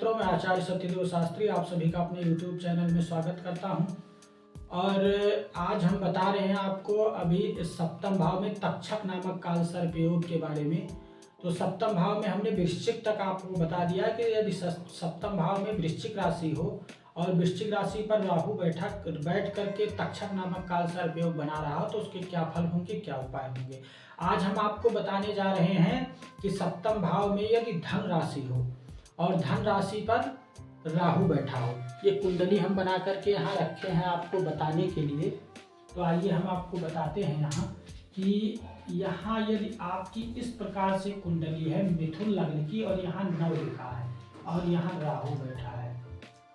मित्रों, मैं आचार्य सत्यदेव शास्त्री आप सभी का अपने YouTube चैनल में स्वागत करता हूं। और आज हम बता रहे हैं आपको अभी सप्तम भाव में तक्षक नामक काल सर्प योग के बारे में। तो सप्तम भाव में हमने वृश्चिक तक आपको बता दिया कि यदि सप्तम भाव में वृश्चिक राशि हो और वृश्चिक राशि पर राहु बैठ करके तक्षक नामक काल सर्प योग बना रहा हो तो उसके क्या फल होंगे, क्या उपाय होंगे। आज हम आपको बताने जा रहे हैं कि सप्तम भाव में यदि धन राशि हो और धन राशि पर राहु बैठा हो, ये कुंडली हम बना करके यहाँ रखे हैं आपको बताने के लिए। तो आइए हम आपको बताते हैं यहाँ कि यहाँ यदि आपकी इस प्रकार से कुंडली है मिथुन लग्न की और यहाँ 9 लिखा है और यहाँ राहु बैठा है,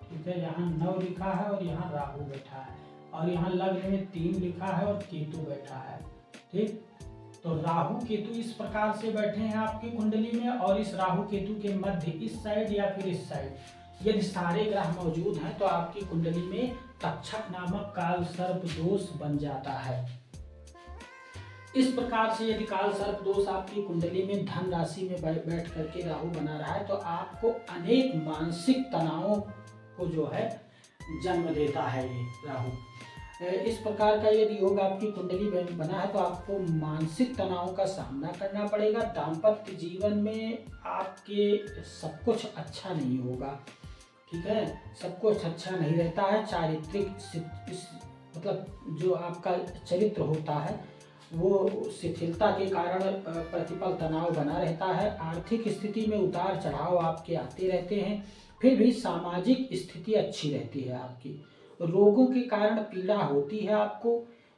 ठीक है। यहाँ 9 लिखा है और यहाँ राहु बैठा है और यहाँ लग्न में 3 लिखा है और केतु बैठा है, ठीक। तो राहु केतु इस प्रकार से बैठे हैं आपकी कुंडली में और इस राहु केतु के मध्य इस साइड या फिर इस साइड यदि सारे ग्रह मौजूद हैं तो आपकी कुंडली में तक्षक नामक काल सर्प दोष बन जाता है। इस प्रकार से यदि काल सर्प दोष आपकी कुंडली में धन राशि में बैठ करके राहु बना रहा है तो आपको अनेक मानसिक तनावों को जो है जन्म देता है ये राहु। इस प्रकार का यदि योग आपकी कुंडली में बना है तो आपको मानसिक तनावों का सामना करना पड़ेगा। दाम्पत्य जीवन में आपके सब कुछ अच्छा नहीं होगा, ठीक है, सब कुछ अच्छा नहीं रहता है। चारित्रिक मतलब जो आपका चरित्र होता है वो शिथिलता के कारण प्रतिपल तनाव बना रहता है। आर्थिक स्थिति में उतार चढ़ाव आपके आते रहते हैं, फिर भी सामाजिक स्थिति अच्छी रहती है आपकी। रोगों के कारण पीड़ा होती है आपको,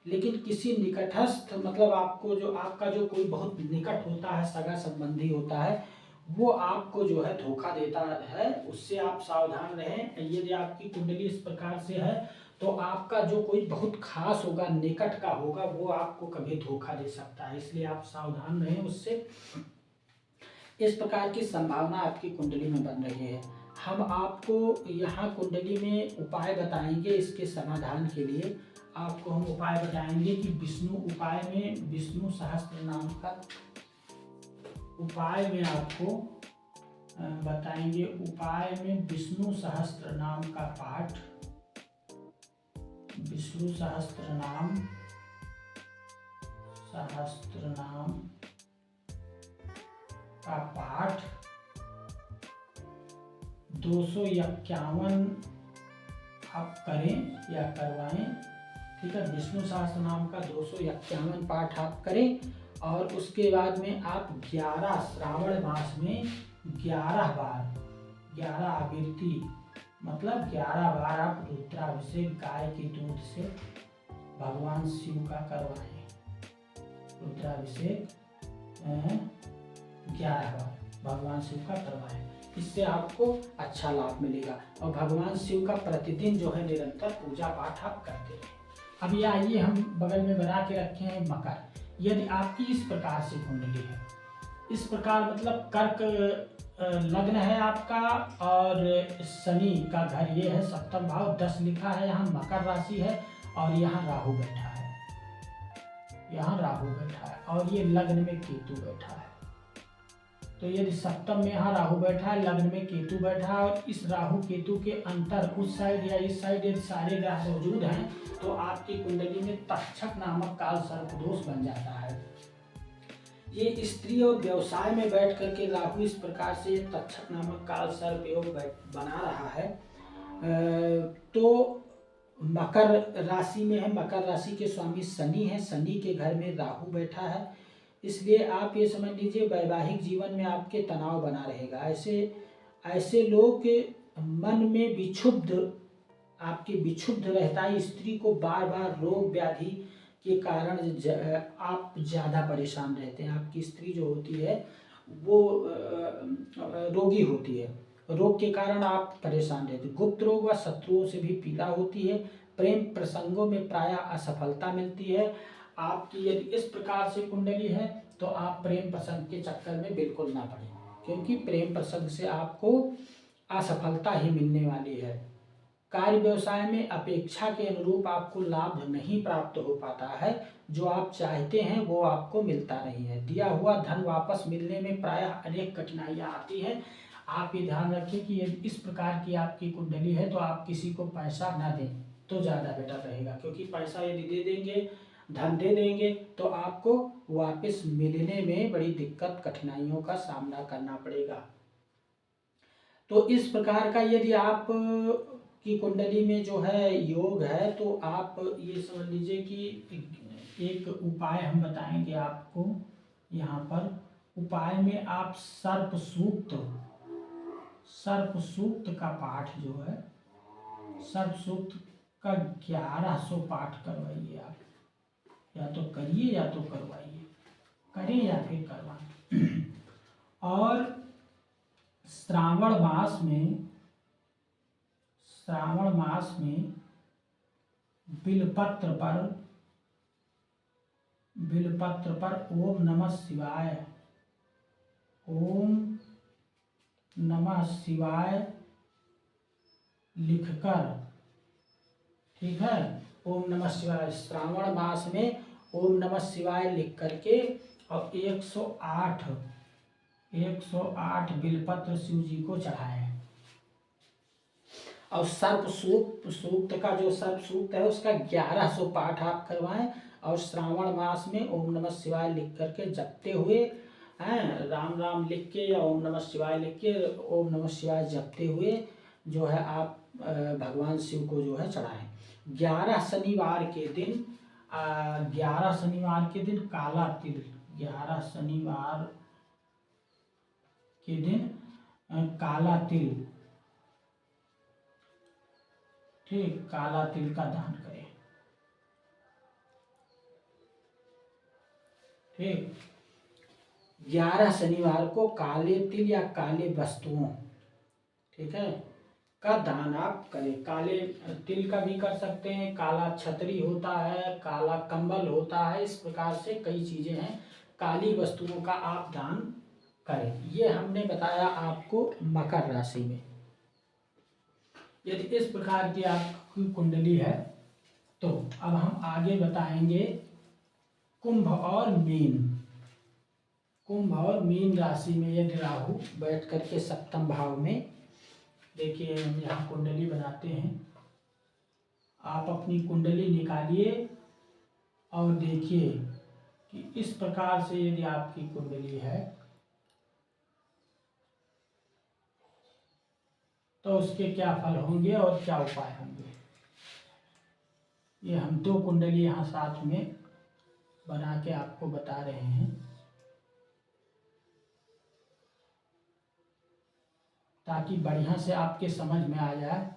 लेकिन किसी निकटस्थ मतलब आपको जो आपका जो कोई बहुत निकट होता है, सगा संबंधी होता है, वो आपको जो है धोखा देता है, उससे आप सावधान रहें। यदि आपकी कुंडली इस प्रकार से है तो आपका जो कोई बहुत खास होगा, निकट का होगा, वो आपको कभी धोखा दे सकता है, इसलिए आप सावधान रहें उससे। इस प्रकार की संभावना आपकी कुंडली में बन रही है। हम आपको यहाँ कुंडली में उपाय बताएंगे, इसके समाधान के लिए आपको हम उपाय बताएंगे कि विष्णु उपाय में विष्णु सहस्त्र नाम का उपाय में आपको बताएंगे। उपाय में विष्णु सहस्त्र नाम का पाठ, विष्णु सहस्त्र नाम का पाठ 251 आप करें या करवाएं, ठीक है। विष्णु सहस्त्र नाम का 251 पाठ आप करें और उसके बाद में आप 11 श्रावण मास में 11 बार 11 आवृत्ति मतलब 11 बार आप रुद्राभिषेक गाय के दूध से भगवान शिव का करवाएं। रुद्राभिषेक 11 बार भगवान शिव का करवाएं, इससे आपको अच्छा लाभ मिलेगा। और भगवान शिव का प्रतिदिन जो है निरंतर पूजा पाठ आप करते रहें। अब ये आइए हम बगल में बना के रखे हैं मकर। यदि आपकी इस प्रकार से कुंडली है, इस प्रकार मतलब कर्क लग्न है आपका और शनि का घर ये है, सप्तम भाव 10 लिखा है, यहाँ मकर राशि है और यहाँ राहु बैठा है, यहाँ राहु बैठा है और ये लग्न में केतु बैठा है। तो यदि सप्तम में यहाँ राहु बैठा है, लग्न में केतु बैठा है और इस राहु केतु के अंतर उस साइड या इस साइड यदि सारे ग्रह मौजूद हैं तो आपकी कुंडली में तक्षक नामक काल सर्प दोष बन जाता है। ये स्त्री और व्यवसाय में बैठ करके राहु इस प्रकार से तक्षक नामक काल सर्प योग बना रहा है। तो मकर राशि में है, मकर राशि के स्वामी शनि है, शनि के घर में राहु बैठा है, इसलिए आप ये समझ लीजिए वैवाहिक जीवन में आपके तनाव बना रहेगा। ऐसे लोग के मन में आपके विक्षुब्ध रहता है। स्त्री को बार बार रोग व्याधि के कारण आप ज़्यादा परेशान रहते हैं। आपकी स्त्री जो होती है वो रोगी होती है, रोग के कारण आप परेशान रहते हैं। गुप्त रोग व शत्रुओं से भी पीड़ा होती है। प्रेम प्रसंगों में प्रायः असफलता मिलती है। आपकी यदि इस प्रकार से कुंडली है तो आप प्रेम प्रसंग के चक्कर में बिल्कुल ना पड़ें, क्योंकि प्रेम प्रसंग से आपको असफलता ही मिलने वाली है। कार्य व्यवसाय में अपेक्षा के अनुरूप आपको लाभ नहीं प्राप्त हो पाता है। जो आप चाहते हैं वो आपको मिलता नहीं है। दिया हुआ धन वापस मिलने में प्रायः अनेक कठिनाइयाँ आती हैं। आप ये ध्यान रखें कि यदि इस प्रकार की आपकी कुंडली है तो आप किसी को पैसा ना दें तो ज़्यादा बेटर रहेगा, क्योंकि पैसा यदि दे देंगे, धन दे देंगे, तो आपको वापस मिलने में बड़ी दिक्कत कठिनाइयों का सामना करना पड़ेगा। तो इस प्रकार का यदि आप की कुंडली में जो है योग है, तो आप ये समझ लीजिए कि एक उपाय हम बताएंगे आपको यहाँ पर। उपाय में आप सर्प सूक्त का पाठ जो है, सर्प सूक्त का 1100 पाठ करवाइए आप, या तो करिए या तो करवाइए, करें या फिर करवाएं। और श्रावण मास में बिलपत्र पर ओम नमः शिवाय लिखकर, ठीक है, ओम नमः शिवाय, श्रावण मास में ओम नमः शिवाय लिख करके और 108 बिलपत्र शिव जी को चढ़ाएं। और सर्प सूक्त का जो सर्प सूक्त है उसका 1100 पाठ आप करवाएं, और श्रावण मास में ओम नमः शिवाय लिख करके जपते हुए हैं, राम राम लिख के या ओम नमः शिवाय लिख के ओम नमः शिवाय जपते हुए जो है आप भगवान शिव को जो है चढ़ाएं। 11 शनिवार के दिन काला तिल, 11 शनिवार के दिन काला तिल, ठीक, काला तिल का दान करें, ठीक। 11 शनिवार को काले तिल या काले वस्तुओं, ठीक है, का दान आप करें। काले तिल का भी कर सकते हैं, काला छतरी होता है, काला कंबल होता है, इस प्रकार से कई चीजें हैं, काली वस्तुओं का आप दान करें। ये हमने बताया आपको मकर राशि में। यदि इस प्रकार की आपकी कुंडली है तो अब हम आगे बताएंगे कुंभ और मीन राशि में यदि राहु बैठ करके सप्तम भाव में, देखिए हम यहाँ कुंडली बनाते हैं, आप अपनी कुंडली निकालिए और देखिए कि इस प्रकार से यदि आपकी कुंडली है तो उसके क्या फल होंगे और क्या उपाय होंगे। ये हम 2 कुंडली यहाँ साथ में बना के आपको बता रहे हैं, ताकि बढ़िया से आपके समझ में आ जाए।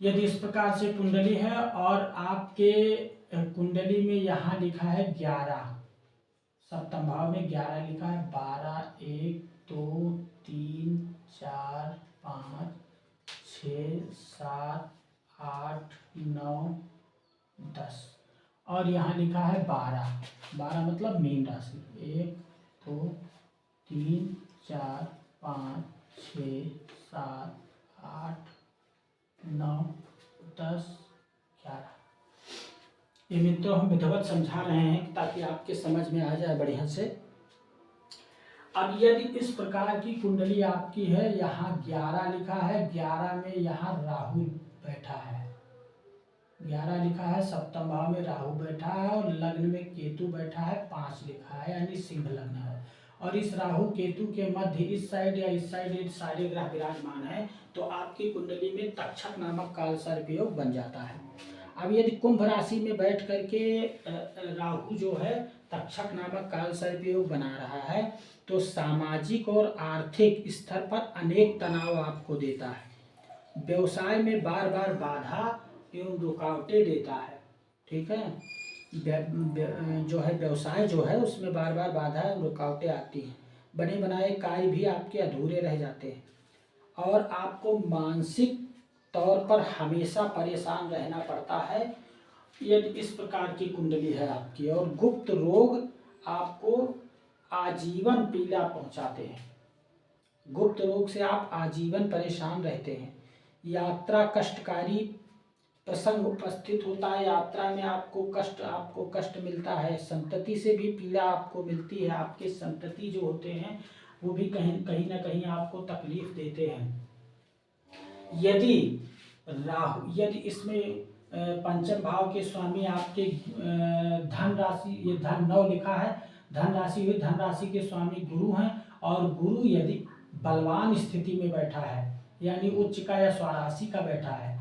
यदि इस प्रकार से कुंडली है और आपके कुंडली में यहाँ लिखा है 11, सप्तम भाव में 11 लिखा है, 12, 1, 2, 3, 4, 5, 6, 7, 8, 9, 10 और यहाँ लिखा है 12 मतलब मीन राशि। 1, 2, 3, 4, 5, 6, 7, 8, 9, 10, 11। ये मित्रों हम विधिवत समझा रहे हैं ताकि आपके समझ में आ जाए बढ़िया से। अब यदि इस प्रकार की कुंडली आपकी है, यहाँ 11 लिखा है, 11 में यहाँ राहु बैठा है, 11 लिखा है, सप्तम भाव में राहु बैठा है और लग्न में केतु बैठा है, 5 लिखा है, यानी सिंह लग्न है। और इस राहु केतु के मध्य इस साइड या इस साइड ये सारे ग्रह विराजमान है, तो आपकी कुंडली में तक्षक नामक काल सर्प योग बन जाता है। अब यदि कुंभ राशि में बैठ करके राहु जो है तक्षक नामक काल सर्प योग बना रहा है, तो सामाजिक और आर्थिक स्तर पर अनेक तनाव आपको देता है, व्यवसाय में बार बार बाधा एवं रुकावटें देता है, ठीक है। जो है व्यवसाय जो है उसमें बार बार बाधा एवं रुकावटें आती हैं, बने बनाए कार्य भी आपके अधूरे रह जाते हैं और आपको मानसिक तौर पर हमेशा परेशान रहना पड़ता है यदि इस प्रकार की कुंडली है आपकी। और गुप्त रोग आपको आजीवन पीड़ा पहुंचाते हैं, गुप्त रोग से आप आजीवन परेशान रहते हैं, यात्रा कष्टकारी प्रसंग उपस्थित होता है, यात्रा में आपको कष्ट मिलता है, संतति से भी पीड़ा आपको मिलती है, आपके संतति जो होते हैं वो भी कहीं ना कहीं आपको तकलीफ देते हैं। यदि इसमें पंचम भाव के स्वामी आपके धन राशि, ये धन 9 लिखा है, धन राशि हुई, धन राशि के स्वामी गुरु हैं, और गुरु यदि बलवान स्थिति में बैठा है यानी उच्च का या स्वराशि का बैठा है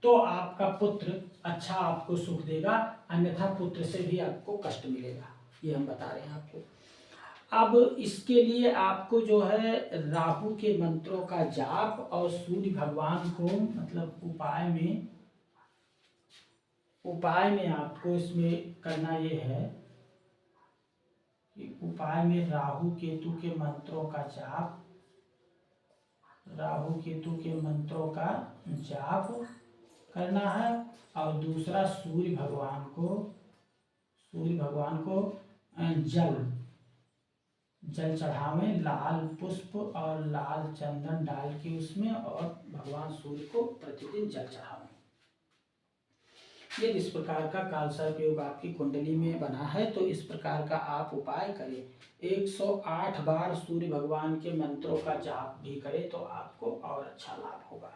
तो आपका पुत्र अच्छा आपको सुख देगा, अन्यथा पुत्र से भी आपको कष्ट मिलेगा, ये हम बता रहे हैं आपको। अब इसके लिए आपको जो है राहु के मंत्रों का जाप और सूर्य भगवान को मतलब उपाय में आपको इसमें करना ये है कि उपाय में राहु केतु के मंत्रों का जाप, राहु केतु के मंत्रों का जाप करना है, और दूसरा सूर्य भगवान को जल चढ़ावें, लाल पुष्प और लाल चंदन डाल के उसमें, और भगवान सूर्य को प्रतिदिन जल चढ़ावें। यदि इस प्रकार का कालसर्प योग आपकी कुंडली में बना है तो इस प्रकार का आप उपाय करें। 108 बार सूर्य भगवान के मंत्रों का जाप भी करें तो आपको और अच्छा लाभ होगा।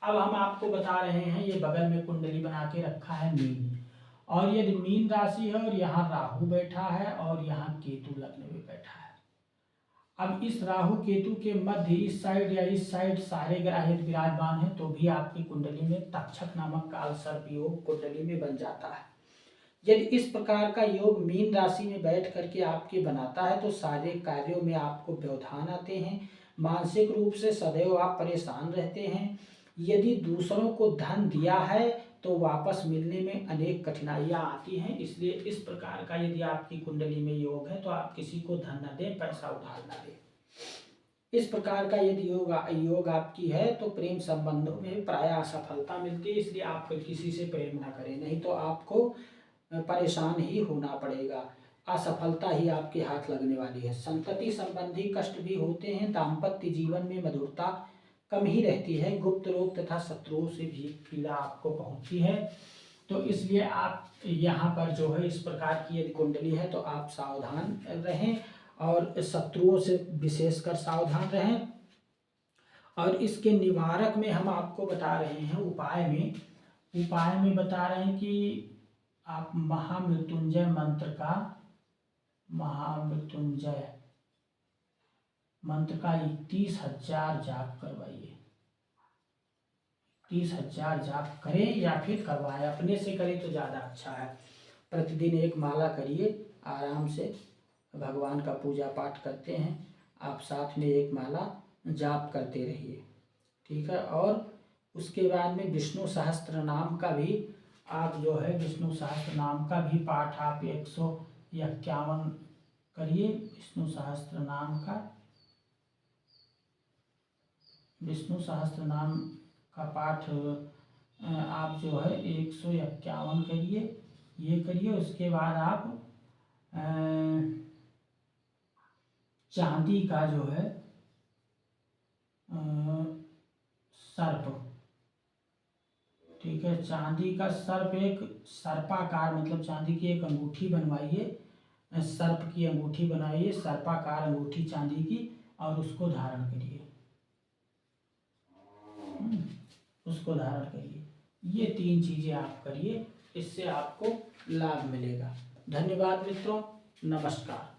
अब हम आपको बता रहे हैं, ये बगल में कुंडली बना के रखा है मीन, और यदि मीन राशि है और यहाँ राहु बैठा है और यहाँ केतु लग्न में बैठा है। अब इस राहु केतु के मध्य इस साइड या इस साइड सारे ग्रह यदि विराजमान है तो भी आपकी कुंडली में तक्षक नामक काल सर्प योग कुंडली में बन जाता है। यदि इस प्रकार का योग मीन राशि में बैठ करके आपके बनाता है तो सारे कार्यों में आपको व्यवधान आते हैं, मानसिक रूप से सदैव आप परेशान रहते हैं। यदि दूसरों को धन दिया है तो वापस मिलने में अनेक कठिनाइयां आती हैं, इसलिए इस प्रकार का यदि आपकी कुंडली में योग है तो आप किसी को धन न दें, पैसा उधार न दें। इस प्रकार का यदि योग आपकी है तो प्रेम संबंधों में प्राय असफलता मिलती है, इसलिए आप किसी से प्रेम न करें, नहीं तो आपको परेशान ही होना पड़ेगा, असफलता ही आपके हाथ लगने वाली है। संतति संबंधी कष्ट भी होते हैं, दाम्पत्य जीवन में मधुरता कम ही रहती है, गुप्त रोग तथा शत्रुओं से भी पीड़ा आपको पहुंचती है। तो इसलिए आप यहाँ पर जो है इस प्रकार की यदि कुंडली है तो आप सावधान रहें और शत्रुओं से विशेषकर सावधान रहें। और इसके निवारक में हम आपको बता रहे हैं, उपाय में बता रहे हैं कि आप महामृत्युंजय मंत्र का 31,000 जाप करवाइए। 31,000 जाप करें या फिर करवाएं, अपने से करें तो ज़्यादा अच्छा है। प्रतिदिन एक माला करिए, आराम से भगवान का पूजा पाठ करते हैं आप, साथ में एक माला जाप करते रहिए, ठीक है। और उसके बाद में विष्णु सहस्त्र नाम का भी आप जो है विष्णु सहस्त्र नाम का भी पाठ आप 151 करिए। विष्णु सहस्त्र नाम का पाठ आप जो है 151 करिए, ये करिए। उसके बाद आप चांदी का जो है सर्प, ठीक है, चांदी का सर्प, एक सर्पाकार मतलब चांदी की एक अंगूठी बनवाइए, सर्प की अंगूठी बनाइए, सर्पाकार अंगूठी चांदी की, और उसको धारण करिए, उसको धारण करिए। ये 3 चीज़ें आप करिए, इससे आपको लाभ मिलेगा। धन्यवाद मित्रों, नमस्कार।